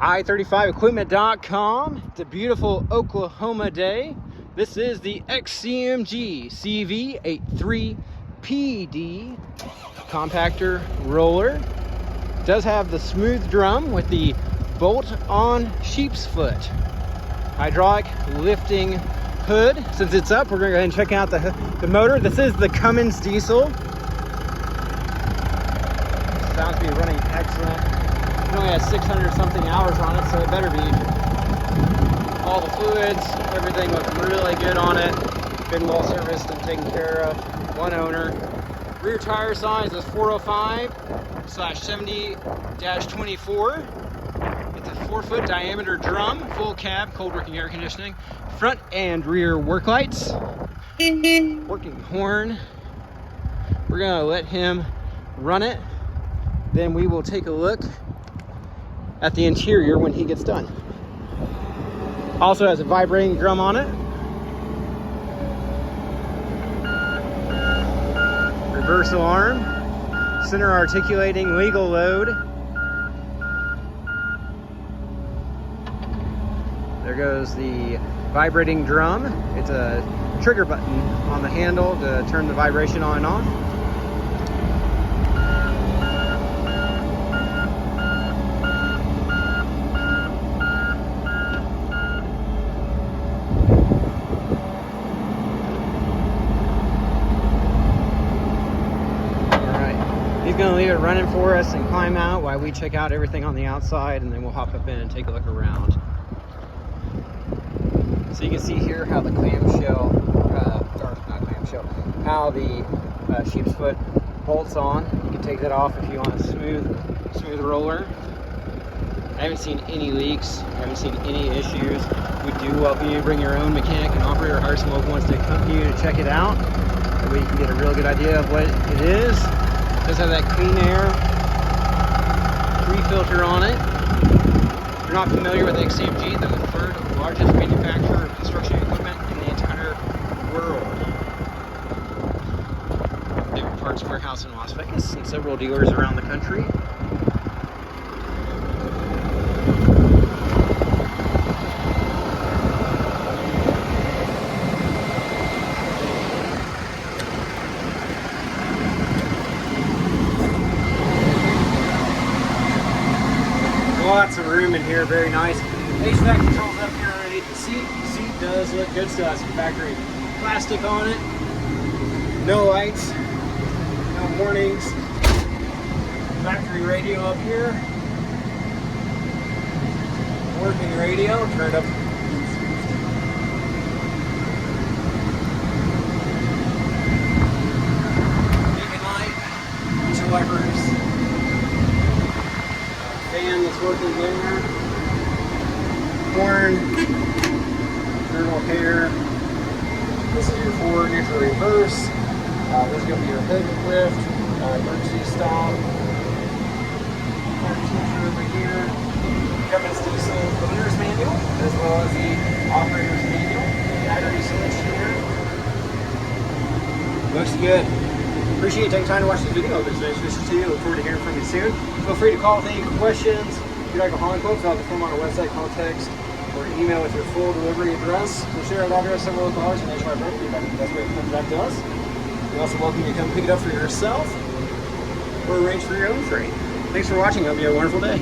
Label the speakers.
Speaker 1: i35equipment.com. It's a beautiful Oklahoma day. This is the XCMG CV83PD compactor roller. It does have the smooth drum with the bolt-on sheepsfoot hydraulic lifting hood. Since it's up, we're going to go ahead and check out the motor. This is the Cummins diesel. Sounds to be running excellent. It only has 600 something hours on it, so it better be. All the fluids, everything looks really good on it. Been well serviced and taken care of. One owner. Rear tire size is 405/70-24. It's a 4-foot diameter drum, full cab, cold working air conditioning, front and rear work lights, working horn. We're gonna let him run it. Then we will take a look at the interior when he gets done. Also has a vibrating drum on it. Reversal arm. Center articulating legal load. There goes the vibrating drum. It's a trigger button on the handle to turn the vibration on and off. He's going to leave it running for us and climb out while we check out everything on the outside, and then we'll hop up in and take a look around. So you can see here how the clamshell, how the sheepsfoot bolts on. You can take that off if you want a smooth roller. I haven't seen any leaks. I haven't seen any issues. We do welcome you to bring your own mechanic and operator, hire some local ones to accompany you to check it out. That way you can get a real good idea of what it is. It does have that clean air pre-filter on it. If you're not familiar with XCMG, they're the third largest manufacturer of construction equipment in the entire world. They have a parts warehouse in Las Vegas and several dealers around the country. Lots of room in here, very nice. HVAC controls up here underneath the seat. The seat does look good stuff. Some factory plastic on it. No lights, no warnings. Factory radio up here. Working radio, turned up. Beacon light, windshield wipers. Fan that's working there. Horn. Journal hair. This is your forward, neutral, reverse. This is going to be your hood lift. Emergency stop. Teacher over here. Cummins diesel owner's manual, as well as the operator's manual. Battery switch here. Looks good. Appreciate you taking time to watch this video. If it's interesting to you, look forward to hearing from you soon. Feel free to call with any questions. If you'd like a hauling quote, fill out the form on our website, call, text, or email with your full delivery address. We'll share our address several local hours and nationwide road feedback. The best way to come back to us. We also welcome you to come pick it up for yourself or arrange for your own freight. Thanks for watching. Hope you have a wonderful day.